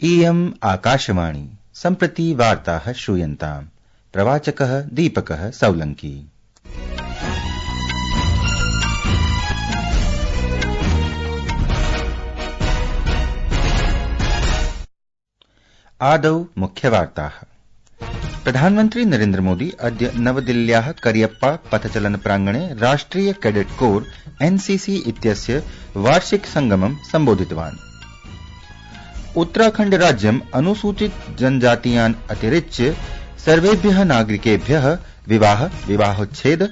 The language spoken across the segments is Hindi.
इयम् आकाशवाणी सम्प्रति वार्ताः श्रूयन्ताम्। प्रवाचकः दीपकः सौलङ्की। आदौ मुख्यवार्ताः। प्रधानमन्त्री नरेन्द्र मोदी अद्य नवदिल्ल्याः करियप्पा पथचलन प्राङ्गणे राष्ट्रिय कैडेट कोर एनसीसी इत्यस्य वार्षिक संगमं सम्बोधितवान्। उत्तराखण्ड राज्यम् अनुसूचित जनजातीयान् अतिरिच्य सर्वेभ्यः नागरिकेभ्यः विवाह, विवाहोच्छेद,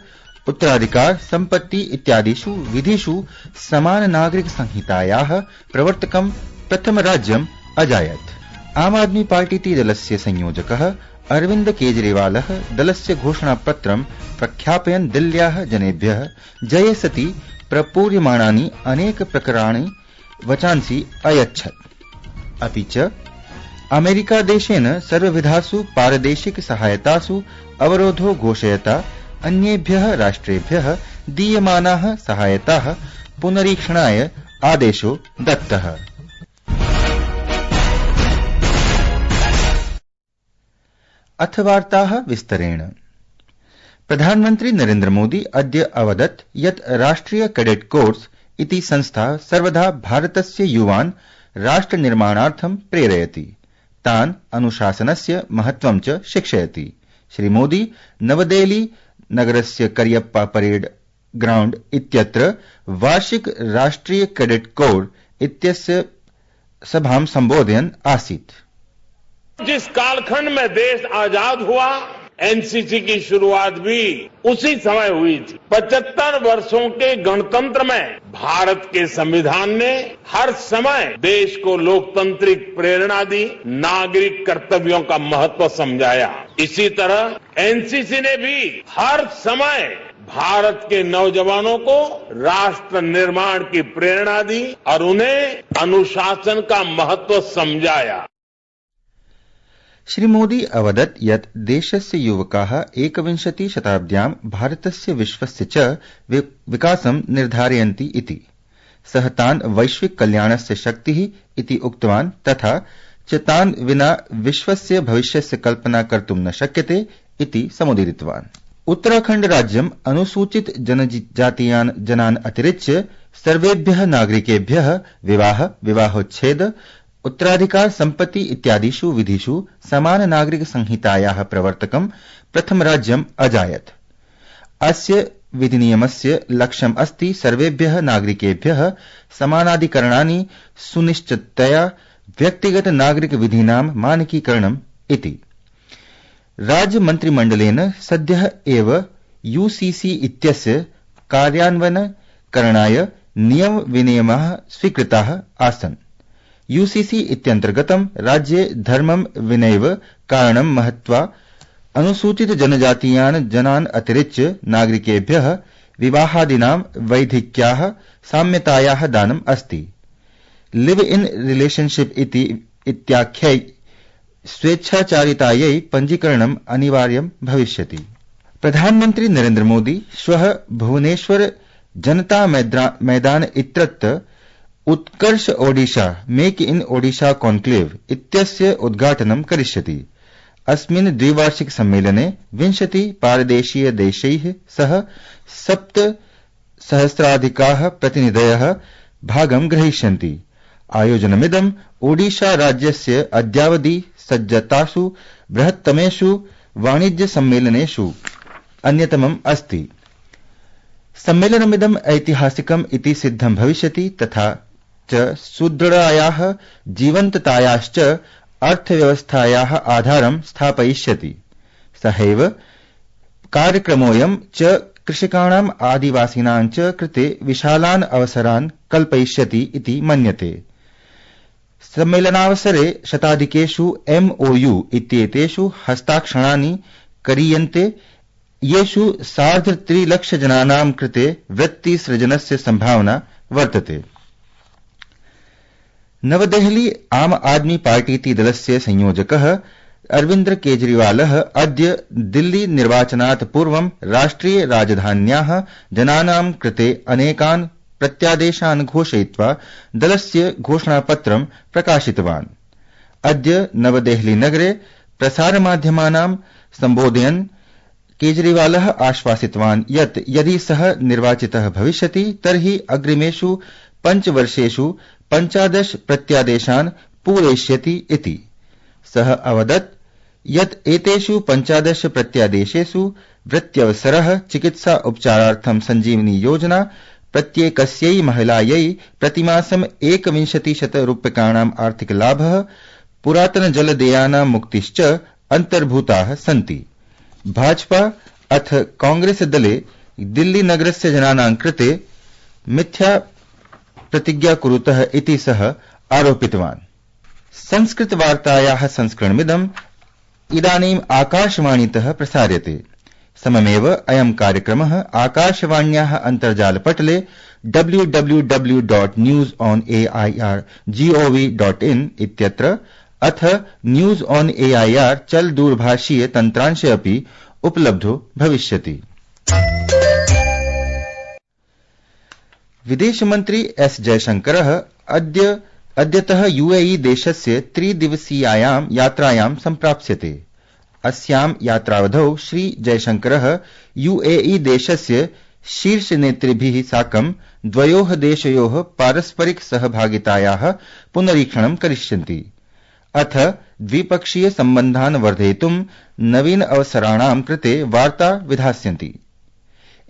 उत्तराधिकार, सम्पत्ति इत्यादिषु विधिषु समान नागरिक संहितायाः प्रवर्तकं प्रथम राज्यम् अजायत्। आम आदमी पार्टीति दलस्य संयोजकः अरविन्द केजरीवालः दलस्य घोषणापत्रं प्रख्यापयन् दिल्ल्याः जनेभ्यः जये सति प्रपूर्यमाणानि अनेक प्रकरणानि वचांसि अयच्छत्। अपि च अमेरिकादेशेन सर्वविधासु पारदेशिक सहायतासु अवरोधो घोषयता अन्येभ्यः राष्ट्रेभ्यः दीयमानाः सहायताः पुनरीक्षणाय आदेशो दत्तः। अथ वार्ताः विस्तरेण। प्रधानमन्त्री नरेन्द्र मोदी अद्य अवदत् यत् राष्ट्रिय कैडेट कोर्स इति संस्था सर्वदा भारतस्य युवान् राष्ट्रनिर्माणार्थं प्रेरयति, तान् अनुशासनस्य महत्त्वं च शिक्षयति। श्री मोदी नवदेहली नगरस्य करियप्पा परेड ग्राउण्ड इत्यत्र वार्षिक राष्ट्रिय कैडेट कोर इत्यस्य सभां संबोधयन् आसीत्। जिस कालखंड में देश आजाद हुआ, एनसीसी की शुरुआत भी उसी समय हुई थी। 75 वर्षों के गणतंत्र में भारत के संविधान ने हर समय देश को लोकतांत्रिक प्रेरणा दी, नागरिक कर्तव्यों का महत्व समझाया। इसी तरह एनसीसी ने भी हर समय भारत के नौजवानों को राष्ट्र निर्माण की प्रेरणा दी और उन्हें अनुशासन का महत्व समझाया। श्री मोदी अवदत् यत् देशस्य युवकाः 21 शताब्द्यां भारतस्य विश्वस्य च विकासं निर्धारयन्ति इति। सः तान् वैश्विक कल्याणस्य शक्तिः इति उक्तवान्, तथा च तान् विना विश्वस्य भविष्यस्य कल्पना कर्तुं न शक्यते इति समुदीरितवान्। उत्तराखण्ड राज्यम् अनुसूचित जनजातीयान् जनान् अतिरिच्य सर्वेभ्यः नागरिकेभ्यः विवाह, विवाहोच्छेद, उत्तराधिकार, सम्पत्ति इत्यादिषु विधिषु समान नागरिक संहितायाः प्रवर्तकं प्रथम राज्यम् अजायत्। अस्य विधिनियमस्य लक्ष्यम् अस्ति सर्वेभ्यः नागरिकेभ्यः समानाधिकरणानि सुनिश्चिततया व्यक्तिगत नागरिक विधीनां मानकीकरणम् इति। राज्य मन्त्रिमण्डलेन सद्यः एव यूसीसी इत्यस्य कार्यान्वयनकरणाय नियम विनियमाः स्वीकृताः आसन्। यूसीसी इत्यन्तर्गतं राज्ये धर्मं विनैव कारणं महत्वा अनुसूचित जनजातीयान् जनान् अतिरिच्य नागरिकेभ्यः विवाहादीनां वैधिक्याः साम्यतायाः दानम् अस्ति। लिव इन रिलेशनशिप इत्याख्यै स्वेच्छाचारितायै पञ्जीकरणम् अनिवार्यं भविष्यति। प्रधानमन्त्री नरेन्द्र मोदी श्वः भुवनेश्वर जनता मैदान इत्यत्र Utkarsh Odisha make in Odisha conclave इत्यस्य उद्घाटनं करिष्यति। अस्मिन् द्विवार्षिक सम्मेलने 20 पारदेशीय देशैः सह 7,000 प्रतिनिधयः भागं ग्रहीष्यन्ति। आयोजनमिदं ओडिशा राज्यस्य अद्यावधि सज्जतासु बृहत्तमेषु वाणिज्य सम्मेलनेषु अन्यतमम् अस्ति। सम्मेलनमिदम् ऐतिहासिकम् इति सिद्धं भविष्यति, तथा च सुदृढायाः जीवन्ततायाश्च अर्थव्यवस्थायाः आधारं स्थापयिष्यति। सहैव कार्यक्रमोऽयं च कृषकाणाम् आदिवासिनां च कृते विशालान् अवसरान् कल्पयिष्यति इति मन्यते। सम्मेलनावसरे शताधिकेषु MOU इत्येतेषु हस्ताक्षराणि करीयन्ते, येषु 3.5 लाख जनानां कृते वृत्तिसृजनस्य संभावना वर्तते। नवदेहली आम आदमी पार्टीति दलस्य संयोजकः अरविन्द केजरीवालः अद्य दिल्ली निर्वाचनात् पूर्वं राष्ट्रिय राजधान्याः जनानां कृते अनेकान् प्रत्यादेशान् घोषयित्वा दलस्य घोषणापत्रं प्रकाशितवान्। अद्य नवदेहली नगरे प्रसारमाध्यमानां सम्बोधयन् केजरीवालः आश्वासितवान् यत् यदि सः निर्वाचितः भविष्यति तर्हि अग्रिमेषु 5 वर्षेषु 15 प्रत्यादेशान् पूरयिष्यति इति। सः अवदत् यत् एतेषु 15 प्रत्यादेशेषु वृत्यवसरः, चिकित्सा उपचारार्थं सञ्जीवनी योजना, प्रत्येकस्यै महिलायै प्रतिमासं 2100 रूप्यकाणाम् आर्थिकलाभः, पुरातनजलदेयानां मुक्तिश्च अन्तर्भूताः सन्ति। भाजपा अथ कांग्रेस दले दिल्ली नगरस्य जनानां कृते मिथ्या प्रतिज्ञा कुरुतः इति सः आरोपितवान्। संस्कृतवार्तायाः संस्करणमिदम् इदानीम् आकाशवाणीतः प्रसार्यते। सममेव अयं कार्यक्रमः आकाशवाण्याः अन्तर्जालपटले www.newsonair.gov.in इत्यत्र अथ न्यूज ऑन एआईआर चल दूरभाषीय तन्त्रांशे अपि उपलब्धो भविष्यति। विदेशमन्त्री एस जयशंकरः अद्यतः यूएई देशस्य 3 दिवसीयायां यात्रायां सम्प्राप्स्यते। अस्यां यात्रावधौ श्री जयशंकरः यूएई देशस्य शीर्षनेतृभिः साकं द्वयोः देशयोः पारस्परिक सहभागितायाः पुनरीक्षणं करिष्यन्ति। अथ द्विपक्षीय सम्बन्धान् वर्धयितुं नवीन अवसराणां कृते वार्ता विधास्यन्ति।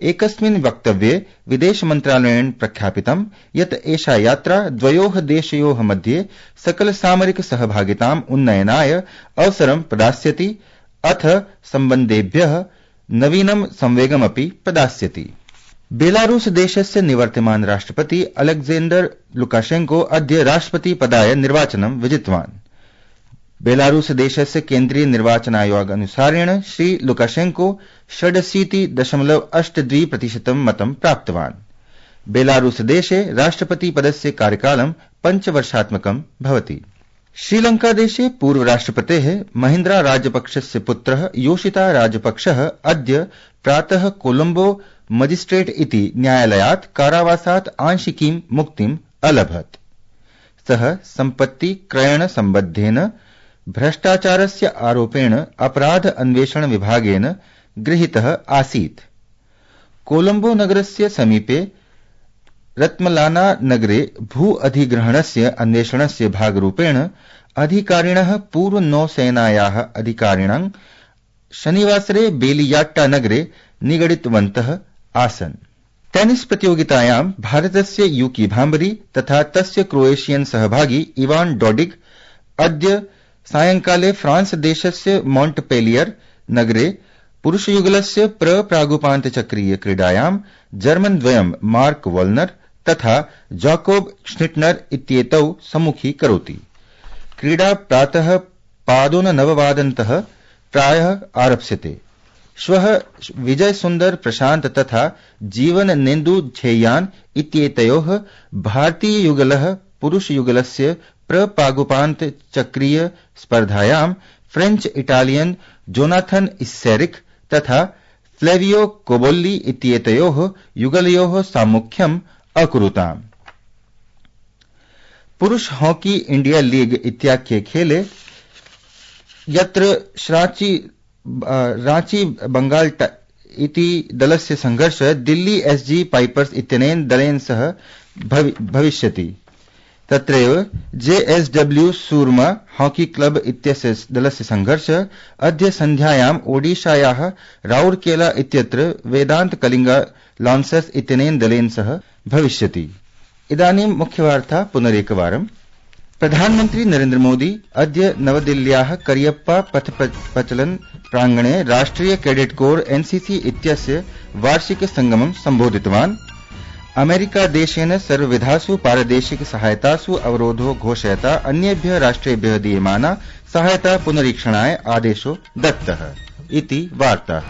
एकस्मिन् वक्तव्ये विदेश मन्त्रालयेन प्रख्यापितं यत् एषा यात्रा द्वयोः देशयोः मध्ये सकल सामरिक सहभागिताम् उन्नयनाय अवसरं प्रदास्यति अथ सम्बन्धेभ्यः नवीनं संवेगमपि प्रदास्यति। बेलारूस देशस्य निवर्तमान राष्ट्रपति अलेक्जेंडर लुकाशेंको अद्य राष्ट्रपति पदाय निर्वाचनं विजितवान्। बेलारूस देशस्य केन्द्रीय निर्वाचन आयोगानुसारेण श्री लुकाशेंको 86.82% मतं प्राप्तवान्। बेलारूस देशे राष्ट्रपति पदस्य कार्यकालं 5 वर्षात्मकं भवति। श्रीलंका देशे पूर्व राष्ट्रपतेः महिन्द्रा राजपक्षस्य पुत्रः योशिता राजपक्षः अद्य प्रातः कोलंबो मजिस्ट्रेट इति न्यायालयात् कारावासात् आंशिकीं मुक्तिम् अलभत्। सः सम्पत्ति क्रयण सम्बद्धेन भ्रष्टाचारस्य आरोपेण अपराध अन्वेषण विभागेन गृहीतः आसीत्। कोलंबो नगरस्य समीपे रत्मलाना नगरे भू अधिग्रहणस्य अन्वेषणस्य भागरूपेण अधिकारिणः पूर्व नौसेनायाः अधिकारिणं शनिवासरे बेलियाट्टा नगरे निगडितवन्तः आसन्। टेनिस प्रतियोगितायां भारतस्य यूकी भाम्बरी तथा तस्य क्रोएशियन सहभागी इवान डोडिग अद्य सायंकाले फ्रांस देशस्य मॉन्टपेलियर नगरे पुरुषयुगलस्य प्रागुपान्तचक्रीय क्रीडायां जर्मन द्वयं मार्क वॉल्नर तथा जॉकोब श्निटनर इत्येतौ सम्मुखीकरोति। क्रीडा प्रातः 9:15 प्रायः आरप्स्यते। श्वः विजय सुंदर प्रशांत तथा जीवन नेन्दु झेयान इत्येतयोः भारतीय युगलः पुरुष युगलस्य प्रपागुपान्त चक्रीय स्पर्धायां फ्रेंच इटालियन जोनाथन इस्सेरिक तथा फ्लेवियो कोबोल्ली इत्येतयोः युगलयोः साम्मुख्यम् अकुरुताम्। पुरुष हॉकी इंडिया लीग इत्याख्ये खेले यत्र रांची बंगाल इति दलस्य संघर्षः दिल्ली एसजी पाइपर्स इत्यनेन दलेन सह भविष्यति। तत्रैव जेएसडब्ल्यू सूरमा हॉकी क्लब इत्यस्य दलस्य संघर्षः अद्य सन्ध्यायाम् ओडिशायाः राउरकेला इत्यत्र वेदांत कलिंगा लॉन्सर्स इत्यनेन दलेन सह भविष्यति। इदानीं मुख्यवार्ता पुनरेकवारम्। प्रधानमन्त्री नरेन्द्र मोदी अद्य नवदिल्ल्याः करियप्पा पथप्रचलन प्राङ्गणे राष्ट्रिय कैडेट कोर एनसीसी इत्यस्य वार्षिक संगमं सम्बोधितवान्। अमेरिका देशेन सर्वविधासु पारदेशिक सहायतासु अवरोधो घोषयता अन्येभ्यः राष्ट्रेभ्यः दीयमाना सहायता पुनरीक्षणाय आदेशो दत्तः इति वार्ता।